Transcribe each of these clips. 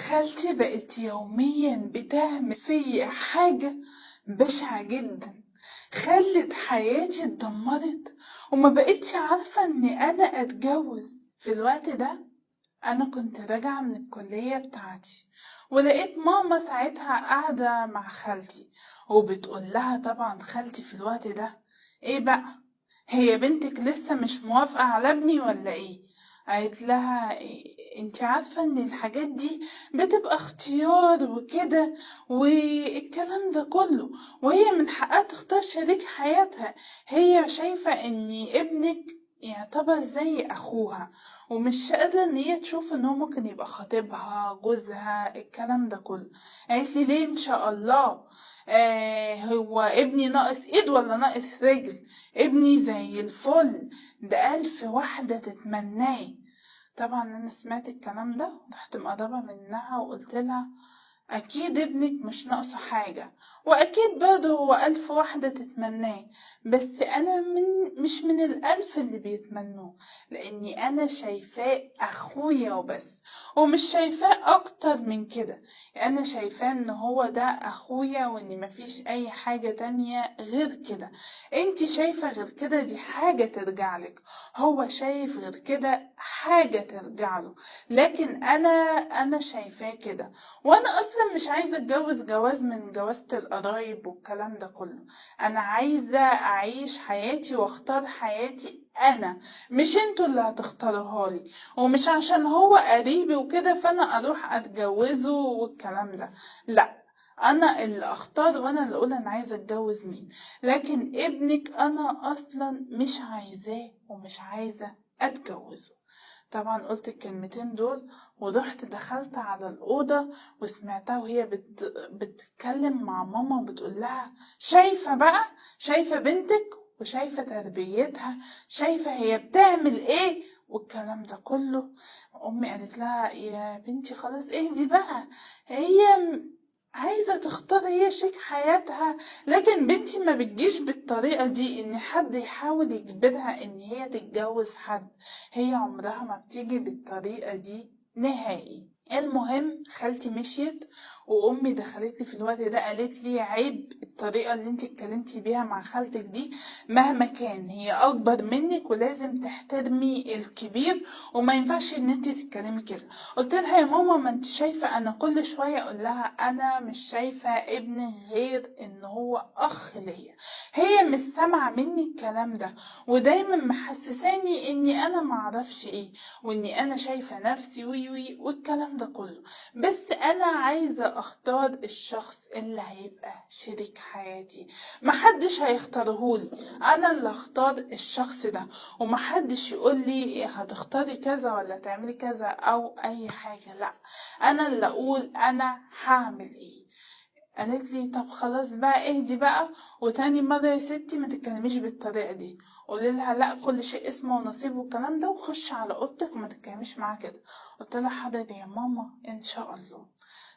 خالتي بقت يوميا بتعمل فيا حاجة بشعة جدا، خلت حياتي اتدمرت وما بقتش عارفة اني انا اتجوز. في الوقت ده انا كنت راجعة من الكلية بتاعتي، ولقيت ماما ساعتها قاعدة مع خالتي وبتقول لها طبعا خالتي في الوقت ده: ايه بقى، هي بنتك لسه مش موافقة على ابني ولا ايه؟ قالت لها انت عارفة ان الحاجات دي بتبقى اختيار وكده والكلام ده كله، وهي من حقها تختار شريك حياتها. هي شايفة ان ابنك يعتبر زي اخوها، ومش قادرة ان هي تشوف ان هو ممكن يبقى خطيبها جوزها الكلام ده كله. قالت لي ليه ان شاء الله؟ هو ابني ناقص ايد ولا ناقص رجل؟ ابني زي الفل، ده 1000 واحدة تتمناه. طبعا انا سمعت الكلام ده رحت مقربة منها وقلت لها اكيد ابنك مش ناقصه حاجة، واكيد برضه هو 1000 واحدة تتمناه، بس انا مش من ال1000 اللي بيتمنوه، لاني انا شايفاه اخويا وبس، ومش شايفاه اكتر من كده. انا شايفاه ان هو ده اخويا وان مفيش اي حاجة تانية غير كده. انتي شايفة غير كده دي حاجة ترجعلك، هو شايف غير كده حاجة ترجعله، لكن انا شايفاه كده. وانا اصلا مش عايزه اتجوز جواز من جوازة القرايب والكلام ده كله. انا عايزه اعيش حياتي واختار حياتي انا، مش انتوا اللي هتختاروها لي، ومش عشان هو قريبي وكده فانا اروح اتجوزه والكلام ده. لا، انا اللي اختار وانا اللي اقول انا عايزه اتجوز مين. لكن ابنك انا اصلا مش عايزاه ومش عايزه اتجوزه. طبعا قلت الكلمتين دول ورحت دخلت على الأوضة وسمعتها وهي بتتكلم مع ماما وبتقول لها: شايفة بقى، شايفة بنتك وشايفة تربيتها، شايفة هي بتعمل ايه والكلام ده كله. أمي قالت لها: يا بنتي خلاص اهدي بقى، هي عايزة تختار هي شريك حياتها، لكن بنتي ما بتجيش بالطريقة دي ان حد يحاول يجبرها ان هي تتجوز حد، هي عمرها ما بتيجي بالطريقة دي نهائي. المهم خالتي مشيت وامي دخلت لي في الوقت ده قالت لي: عيب الطريقة اللي انت اتكلمتي بيها مع خالتك دي، مهما كان هي اكبر منك ولازم تحترمي الكبير وما ينفعش ان انت تتكلمي كده. قلت لها: يا ماما ما انت شايفة انا كل شوية اقول لها انا مش شايفة ابني غير ان هو اخ ليا، هي مش سامعة مني الكلام ده، ودايما محسساني اني انا معرفش ايه، واني انا شايفة نفسي وي والكلام ده كله. بس انا عايزة اختار الشخص اللي هيبقى شريك حياتي، محدش هيختارهولي، انا اللي اختار الشخص ده، ومحدش يقولي هتختاري كذا ولا تعملي كذا او اي حاجة، لا، انا اللي اقول انا هعمل ايه. قالت لي: طب خلاص بقى اهدي بقى، وتاني مرة يا ستي ما تتكلميش بالطريقة دي، قولي لها لا كل شيء اسمه ونصيب والكلام ده، وخش على اوضتك وما تتكلميش معاها كده. قلت لها: حاضر يا ماما ان شاء الله.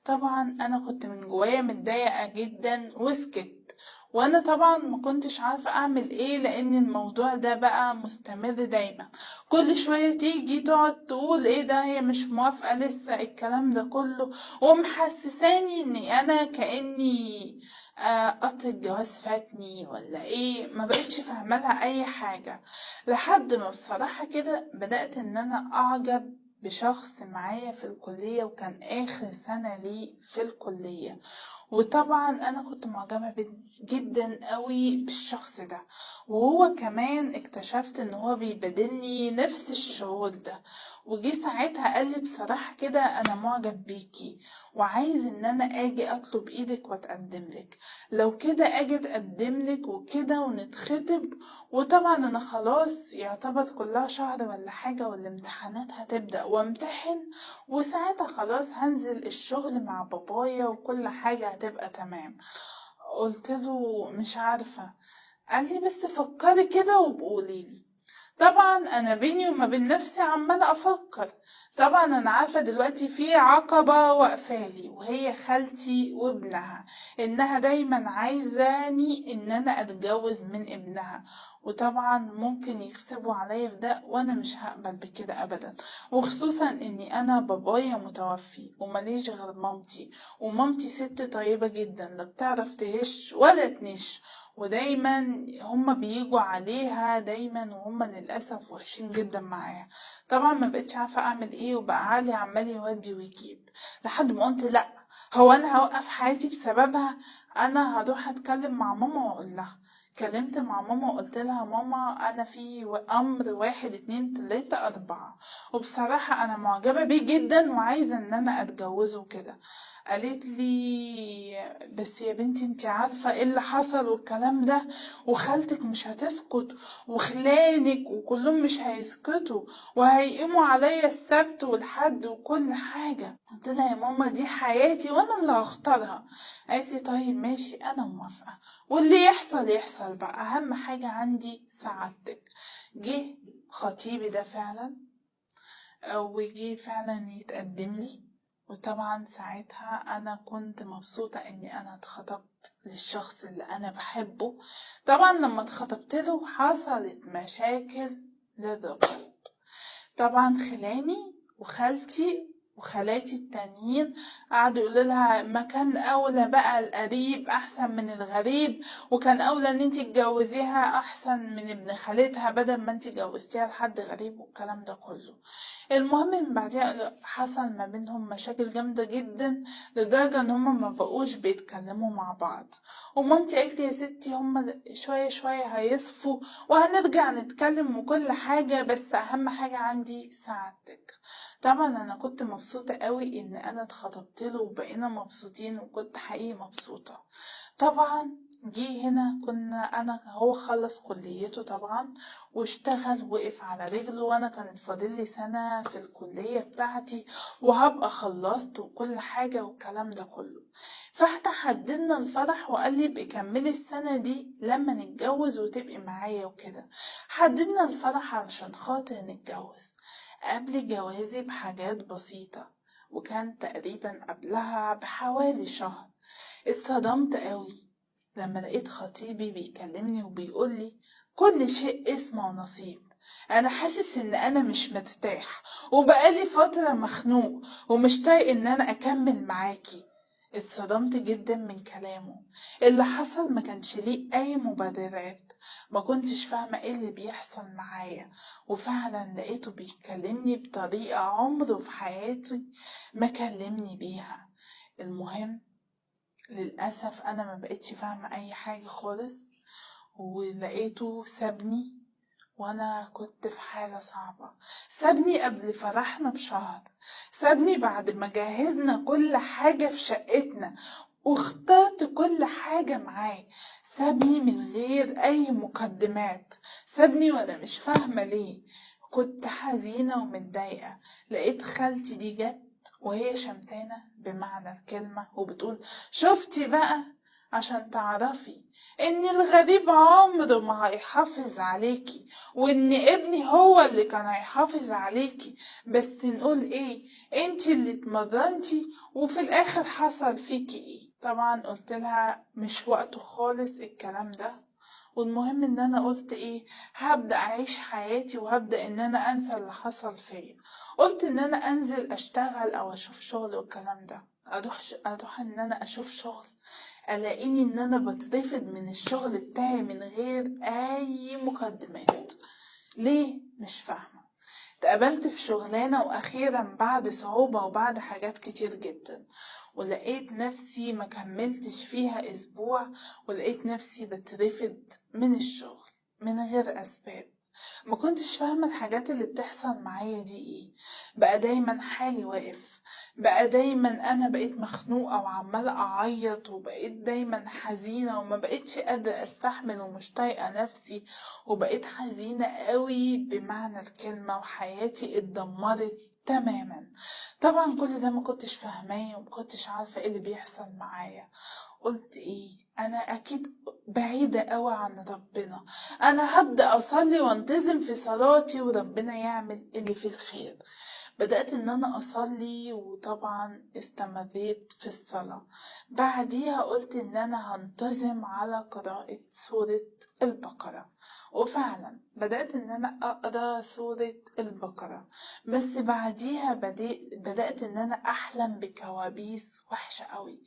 طبعا انا كنت من جوايا متضايقة جدا وسكت، وانا طبعا ما كنتش عارفة اعمل ايه، لان الموضوع ده بقى مستمر دايما، كل شوية تيجي تقعد تقول ايه ده هي مش موافقة لسه الكلام ده كله، ومحسساني اني انا كأني قطر الجواز فاتني ولا ايه، ما بقتش فاهمة لها اي حاجة. لحد ما بصراحة كده بدأت ان انا اعجب بشخص معايا في الكلية، وكان آخر سنة لي في الكلية، وطبعا أنا كنت معجبة جدا قوي بالشخص ده، وهو كمان اكتشفت ان هو بيبادلني نفس الشعور ده. وجي ساعتها قال لي بصراحة كده: أنا معجب بيكي وعايز ان انا اجي اطلب ايدك واتقدملك، لو كده اجي اتقدملك وكده ونتخطب. وطبعا انا خلاص يعتبر كلها شهر ولا حاجة والامتحانات هتبدأ وامتحن، وساعتها خلاص هنزل الشغل مع بابايا وكل حاجة هتبقى تمام. قلت له: مش عارفة. قال لي: بس فكري كده وبقوليلي. طبعا انا بيني وما بين نفسي عمالة افكر، طبعا انا عارفة دلوقتي في عقبة واقفالي وهي خالتي وابنها، انها دايما عايزاني ان انا اتجوز من ابنها، وطبعا ممكن يغصبوا عليا في ده، وانا مش هقبل بكده ابدا. وخصوصا اني انا بابايا متوفي ومليش غير مامتي، ومامتي ست طيبة جدا، لا بتعرف تهش ولا تنش، ودايما هما بيجوا عليها دايما، وهما للأسف وحشين جدا معاها. طبعا ما بقتش عارفة اعمل ايه، وبقى علي عمال يودي ويجيب، لحد ما قلت لا، هو انا هوقف حياتي بسببها؟ انا هروح اتكلم مع ماما واقول لها. كلمت مع ماما وقلت لها ماما انا في امر واحد اتنين تلاتة اربعة، وبصراحة انا معجبة بيه جدا وعايزة ان انا اتجوزه كده. قالت لي بس يا بنتي انتي عارفة ايه اللي حصل والكلام ده، وخالتك مش هتسكت، وخلانك وكلهم مش هيسكتوا، وهيقيموا عليا السبت والحد وكل حاجة. قلت لها يا ماما دي حياتي وانا اللي هختارها. قالت لي طيب ماشي انا موافقة، واللي يحصل يحصل بقى، اهم حاجة عندي سعادتك. جه خطيبي ده فعلا، وجه فعلا يتقدم لي، وطبعا ساعتها انا كنت مبسوطة اني انا اتخطبت للشخص اللي انا بحبه. طبعا لما اتخطبت له حصلت مشاكل للركب. طبعا خلاني وخالتي وخالاتي التانيين قعدوا يقولوا لها ما كان اولى بقى القريب احسن من الغريب، وكان اولى ان انتي تجوزيها احسن من ابن خالتها بدل ما انتي جوزتيها لحد غريب والكلام ده كله. المهم ان بعدها حصل ما بينهم مشاكل جامدة جدا، لدرجة ان هما ما بقوش بيتكلموا مع بعض. ومامتي قالت لي يا ستي هما شوية شوية هيصفوا وهنرجع نتكلم وكل حاجة، بس اهم حاجة عندي سعادتك. طبعا انا كنت مبسوطة قوي ان انا اتخطبت له وبقينا مبسوطين، وكنت حقيقي مبسوطة. طبعا جه هنا هو خلص كليته طبعا واشتغل، وقف على رجله، وانا كانت فاضل لي سنة في الكلية بتاعتي وهبقى خلصت وكل حاجة والكلام ده كله. فاحنا حددنا الفرح وقال لي بكملي السنة دي لما نتجوز وتبقي معايا وكده. حددنا الفرح علشان خاطر نتجوز. قبل جوازي بحاجات بسيطة، وكان تقريبا قبلها بحوالي شهر اتصدمت قوي لما لقيت خطيبي بيكلمني وبيقولي كل شيء اسمه ونصيب، انا حاسس ان انا مش مرتاح، وبقالي فترة مخنوق ومش طايق ان انا اكمل معاكي. اتصدمت جدا من كلامه. اللي حصل ما كانش ليه اي مبررات، ما كنتش فاهمة ايه اللي بيحصل معايا، وفعلا لقيته بيكلمني بطريقة عمره في حياتي ما كلمني بيها. المهم للأسف أنا ما بقتش فاهمة أي حاجة خالص، ولقيته سابني وأنا كنت في حالة صعبة. سابني قبل فرحنا بشهر، سابني بعد ما جهزنا كل حاجة في شقتنا واخترت كل حاجة معاه، سابني من غير أي مقدمات، سابني وأنا مش فاهمة ليه. كنت حزينة ومتضايقة. لقيت خالتي دي جت وهي شمتانة بمعنى الكلمة وبتقول شفتي بقى، عشان تعرفي ان الغريب عمره ما هيحافظ عليكي، وان ابني هو اللي كان هيحافظ عليكي، بس نقول ايه، انتي اللي اتمرنتي وفي الاخر حصل فيكي ايه. طبعا قلت لها مش وقته خالص الكلام ده، والمهم ان انا قلت ايه، هبدأ اعيش حياتي وهبدأ ان انا انسى اللي حصل فيا. قلت ان انا انزل اشتغل او اشوف شغل والكلام ده. اروح ان انا اشوف شغل، الاقيني ان انا بترفض من الشغل بتاعي من غير اي مقدمات. ليه؟ مش فاهمة. اتقبلت في شغلانة واخيرا بعد صعوبة وبعد حاجات كتير جدا، ولقيت نفسي ما كملتش فيها اسبوع، ولقيت نفسي بترفض من الشغل من غير اسباب. ما كنتش فاهمة الحاجات اللي بتحصل معايا دي ايه. بقى دايما حالي واقف، بقى دايما انا بقيت مخنوقة وعمالة اعيط، وبقيت دايما حزينة وما بقيتش قادرة استحمل ومش طايقة نفسي، وبقيت حزينة قوي بمعنى الكلمة، وحياتي اتدمرت تماما. طبعا كل ده ما كنتش فاهماه وما كنتش عارفة ايه اللي بيحصل معايا. قلت ايه، انا اكيد بعيدة قوي عن ربنا، انا هبدأ اصلي وانتظم في صلاتي وربنا يعمل اللي فيه الخير. بدأت ان انا اصلي، وطبعا استمريت في الصلاة. بعديها قلت ان انا هنتظم على قراءة سورة البقرة، وفعلا بدأت ان انا اقرأ سورة البقرة. بس بعديها بدأت ان انا احلم بكوابيس وحشة قوي.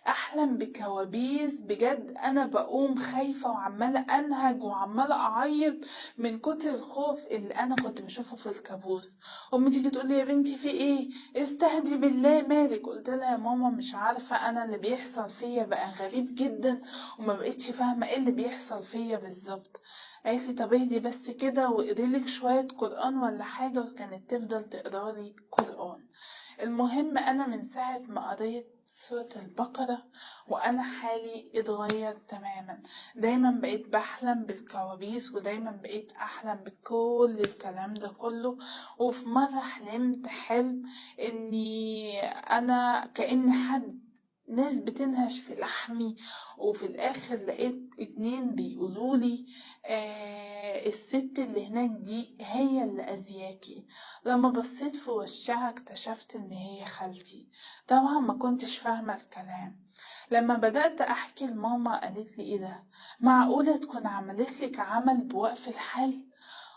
احلم بكوابيس بجد، انا بقوم خايفة وعمالة انهج وعمالة اعيط من كتر الخوف اللي انا كنت بشوفه في الكابوس. امي تيجي تقول لي يا بنتي في ايه، استهدي بالله مالك. قلت لها يا ماما مش عارفة، انا اللي بيحصل فيا بقى غريب جدا، وما بقتش فاهمة ايه اللي بيحصل فيا بالظبط. قالت لي طب اهدي بس كده واقري لك شوية قرآن ولا حاجة، وكانت تفضل تقرا لي قرآن. المهم انا من ساعة ما قريت سورة البقرة وانا حالي اتغير تماما. دايما بقيت بحلم بالكوابيس، ودايما بقيت احلم بكل الكلام ده كله. وفي مرة حلمت حلم اني انا كأن ناس بتنهش في لحمي، وفي الاخر لقيت اتنين بيقولولي الست اللي هناك دي هي اللي اذياكي. لما بصيت في وشها اكتشفت ان هي خالتي. طبعا ما كنتش فاهمة الكلام. لما بدأت احكي لماما قالت لي ايه ده، معقولة تكون عملت لك عمل بوقف الحال؟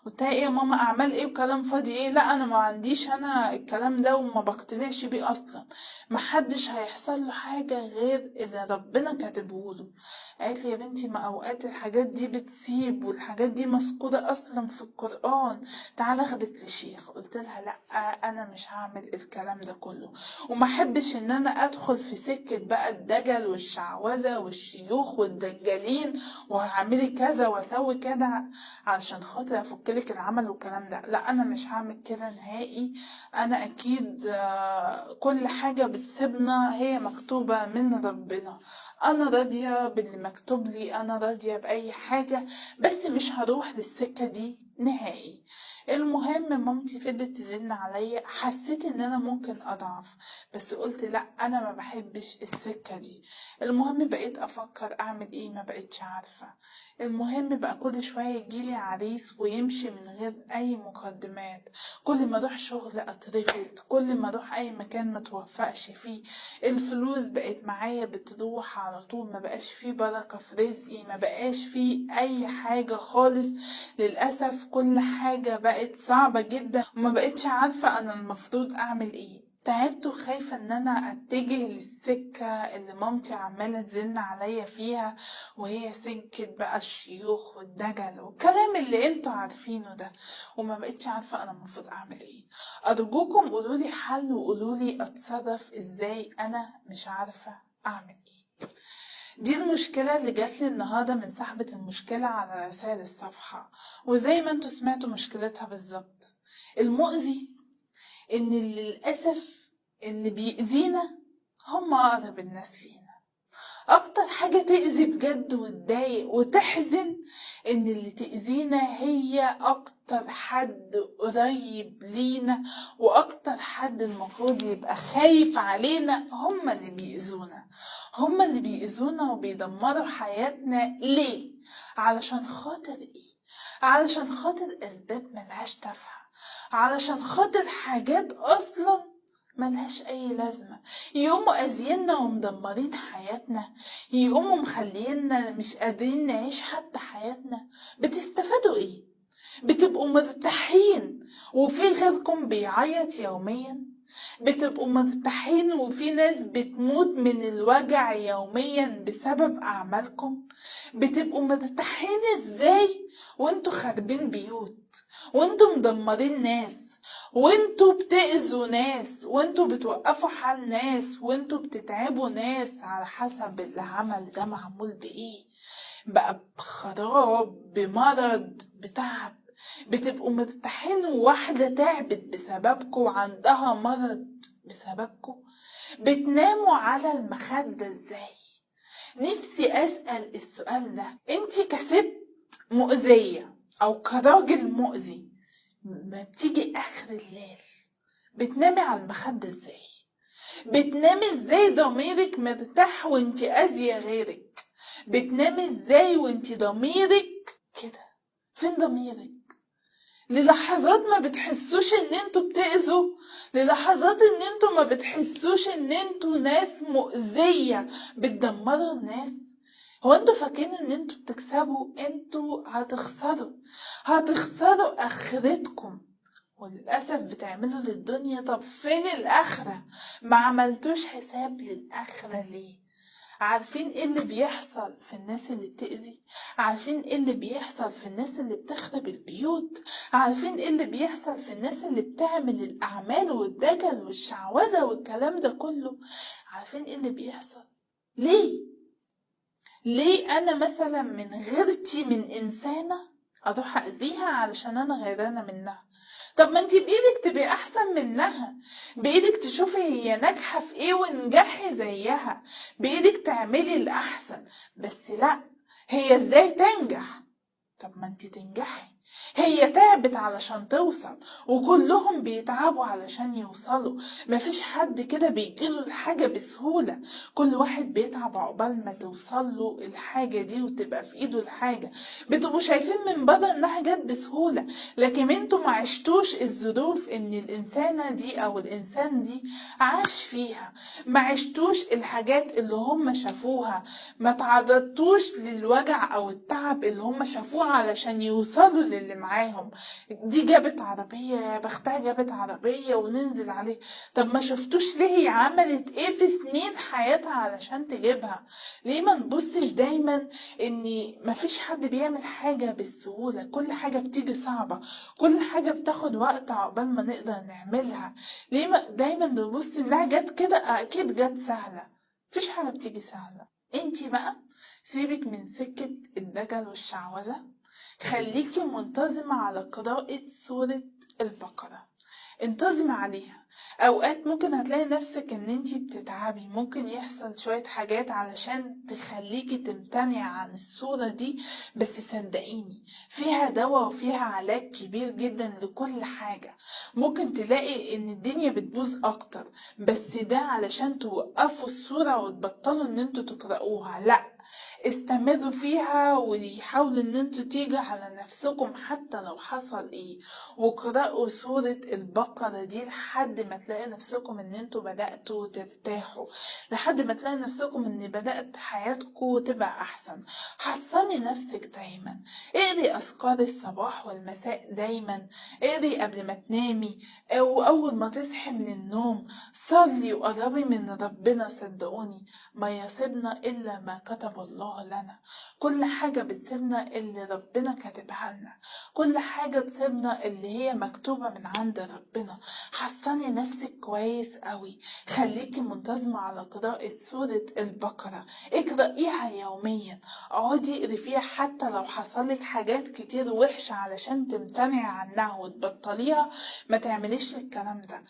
قلت لها ايه يا ماما اعمال ايه وكلام فاضي ايه، لا انا ما عنديش انا الكلام ده وما بقتنعش بيه اصلا، محدش هيحصل له حاجه غير اللي ربنا كاتبه له. قالت لي يا بنتي ما اوقات الحاجات دي بتسيب، والحاجات دي مذكوره اصلا في القران، تعالى اخدك لشيخ. قلت لها لا انا مش هعمل الكلام ده كله، وما احبش ان انا ادخل في سكه بقى الدجل والشعوذه والشيوخ والدجالين، وهعملي كذا واسوي كده علشان خاطر افكلك العمل والكلام ده. لا انا مش هعمل كده نهائي. انا اكيد كل حاجة بتسيبنا هي مكتوبة من ربنا. انا راضية باللي مكتوب لي، انا راضية باي حاجة، بس مش هروح للسكة دي نهائي. المهم مامتي فضلت تزن عليا، حسيت ان انا ممكن اضعف، بس قلت لا انا ما بحبش السكة دي. المهم بقيت افكر اعمل ايه، ما بقيتش عارفة. المهم بقى كل شوية يجيلي عريس ويمشي من غير أي مقدمات، كل ما أروح شغل أترفض، كل ما أروح أي مكان ما توفقش فيه. الفلوس بقت معايا بتروح على طول، ما بقاش فيه بركة في رزقي، ما بقاش فيه أي حاجة خالص. للأسف كل حاجة بقت صعبة جدا، وما بقتش عارفة أنا المفروض أعمل إيه. تعبت وخايفة ان انا اتجه للسكة اللي مامتي عمالة تزن عليا فيها، وهي سكة بقى الشيوخ والدجل والكلام اللي انتوا عارفينه ده، وما بقتش عارفة انا المفروض اعمل ايه. ارجوكم قولولي حل، وقولولي اتصرف ازاي، انا مش عارفة اعمل ايه. دي المشكلة اللي جاتلي النهاردة من صاحبة المشكلة على رسائل الصفحة، وزي ما انتوا سمعتوا مشكلتها بالظبط. المؤذي ان للأسف اللي بيأذينا هم اقرب الناس لينا. اكتر حاجة تأذي بجد وتضايق وتحزن ان اللي تأذينا هي اكتر حد قريب لينا، واكتر حد المفروض يبقى خايف علينا هم اللي بيأذونا. هم اللي بيأذونا وبيدمروا حياتنا. ليه؟ علشان خاطر ايه؟ علشان خاطر اسباب ملهاش تافهة، علشان خاطر حاجات اصلا ملهاش اي لازمة. يقوموا اذينا ومدمرين حياتنا، يقوموا مخلينا مش قادرين نعيش حتى حياتنا. بتستفادوا ايه؟ بتبقوا مرتاحين وفي غيركم بيعيط يوميا؟ بتبقوا مرتاحين وفي ناس بتموت من الوجع يوميا بسبب اعمالكم؟ بتبقوا مرتاحين ازاي وانتوا خاربين بيوت، وانتوا مدمرين ناس، وانتوا بتأذوا ناس، وانتوا بتوقفوا حال ناس، وانتوا بتتعبوا ناس على حسب اللي عمل ده معمول بايه؟ بقى بخراب، بمرض، بتعب. بتبقوا مرتاحين وواحدة تعبت بسببكم وعندها مرض بسببكم؟ بتناموا على المخدة ازاي؟ نفسي أسأل السؤال ده. انتي كست مؤذية او كراجل مؤذي، ما بتيجي اخر الليل بتنامي على المخدة ازاي؟ بتنامي ازاي ضميرك مرتاح وانتي اذية غيرك؟ بتنامي ازاي وانتي ضميرك كده؟ فين ضميرك؟ للحظات ما بتحسوش ان انتوا بتأذوا، للحظات ان انتوا ما بتحسوش ان انتوا ناس مؤذية بتدمروا الناس. هو انتوا فاكرين ان انتوا بتكسبوا؟ انتوا هتخسروا اخرتكم، وللأسف بتعملوا للدنيا. طب فين الآخرة؟ ما عملتوش حساب للآخرة ليه؟ عارفين ايه اللي بيحصل في الناس اللي بتأذي؟ عارفين ايه اللي بيحصل في الناس اللي بتخرب البيوت؟ عارفين ايه اللي بيحصل في الناس اللي بتعمل الأعمال والدجل والشعوذة والكلام ده كله؟ عارفين ايه اللي بيحصل؟ ليه أنا مثلا من غيرتي من إنسانة أروح أذيها علشان أنا غيرانة منها؟ طب ما انتي بإيدك تبقي أحسن منها، بإيدك تشوفي هي ناجحة في ايه ونجحي زيها، بإيدك تعملي الأحسن. بس لأ، هي ازاي تنجح؟ طب ما انتي تنجحي. هي تعبت علشان توصل، وكلهم بيتعبوا علشان يوصلوا. مفيش حد كده بيجيله الحاجة بسهولة، كل واحد بيتعب عقبال ما توصله الحاجة دي وتبقى في ايده الحاجة. بتبقوا شايفين من بره انها جت بسهولة، لكن انتوا ما عشتوش الظروف ان الانسانة دي او الانسان دي عاش فيها، ما عشتوش الحاجات اللي هم شافوها، ما تعرضتوش للوجع او التعب اللي هم شافوه علشان يوصلوا للي معاهم. دي جابت عربية، يا بختها جابت عربية وننزل عليه. طب ما شفتوش ليه هي عملت ايه في سنين حياتها علشان تجيبها؟ ليه ما نبصش دايما ان مفيش حد بيعمل حاجة بالسهولة؟ كل حاجة بتيجي صعبة، كل حاجة بتاخد وقت عقبال ما نقدر نعملها. ليه ما دايما نبص انها جت كده اكيد جت سهلة؟ مفيش حاجة بتيجي سهلة. انتي بقى سيبك من سكة الدجل والشعوذة، خليكي منتظمة على قراءة سورة البقرة، انتظمي عليها. اوقات ممكن هتلاقي نفسك ان انتي بتتعبي، ممكن يحصل شوية حاجات علشان تخليكي تمتنعي عن الصورة دي، بس صدقيني فيها دواء وفيها علاج كبير جدا لكل حاجة. ممكن تلاقي ان الدنيا بتبوظ اكتر، بس ده علشان توقفوا الصورة وتبطلوا ان انتوا تقرأوها. لا، استمروا فيها ويحاولوا ان انتوا تيجوا على نفسكم حتى لو حصل ايه، وقرأوا سورة البقرة دي لحد ما تلاقي نفسكم ان انتوا بدأتوا ترتاحوا، لحد ما تلاقي نفسكم ان بدأت حياتكم تبقى احسن. حصني نفسك دايما، اقري اذكار الصباح والمساء دايما، اقري قبل ما تنامي او اول ما تصحي من النوم، صلي وقربي من ربنا. صدقوني ما يصيبنا الا ما كتب الله لنا، كل حاجة بتصيبنا اللي ربنا كاتبها لنا، كل حاجة تصيبنا اللي هي مكتوبة من عند ربنا. حصني نفسك كويس قوي، خليكي منتظمة على قراءة سورة البقرة، اقرأيها يوميا، اقعدي اقري فيها حتى لو حصلك حاجات كتير وحشة علشان تمتنعي عنها وتبطليها. ما تعمليش الكلام ده،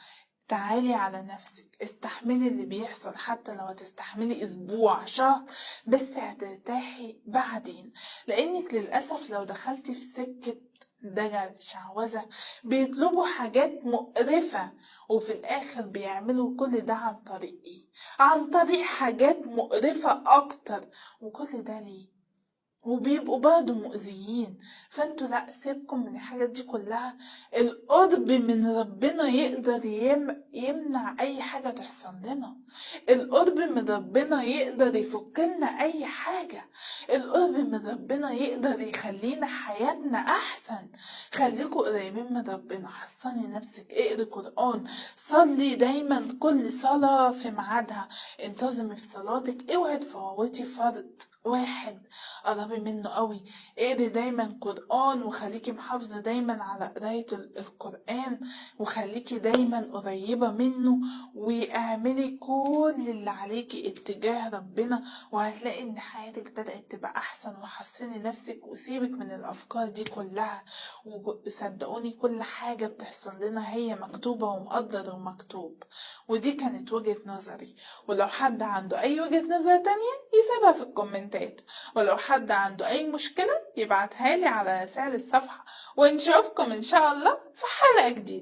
تعالي على نفسك، استحملي اللي بيحصل حتى لو هتستحملي اسبوع شهر، بس هترتاحي بعدين. لانك للأسف لو دخلتي في سكة دجل شعوذة بيطلبوا حاجات مقرفة، وفي الاخر بيعملوا كل ده عن طريق ايه؟ عن طريق حاجات مقرفة اكتر. وكل ده ليه؟ وبيبقوا برضه مؤذيين. فانتوا لا، سيبكم من الحاجات دي كلها. القرب من ربنا يقدر يمنع اي حاجة تحصل لنا، القرب من ربنا يقدر يفك لنا اي حاجة، القرب من ربنا يقدر يخلينا حياتنا احسن. خليكوا قريبين من ربنا، حصني نفسك، اقري قرآن، صلي دايما كل صلاة في ميعادها، انتظمي في صلاتك، اوعي تفوتي فرض واحد، قربي منه قوي. اقري دايما قرآن وخليكي محافظة دايما على قراية القرآن، وخليكي دايما قريبة منه، واعملي كل اللي عليكي اتجاه ربنا، وهتلاقي ان حياتك بدأت تبقى احسن. وحسني نفسك وسيبك من الافكار دي كلها، وصدقوني كل حاجة بتحصل لنا هي مكتوبة ومقدر ومكتوب. ودي كانت وجهة نظري، ولو حد عنده اي وجهة نظر تانية يسيبها في الكومنتات، ولو حد عنده اي مشكلة يبعتها لي على رسائل الصفحة، ونشوفكم ان شاء الله في حلقة جديدة.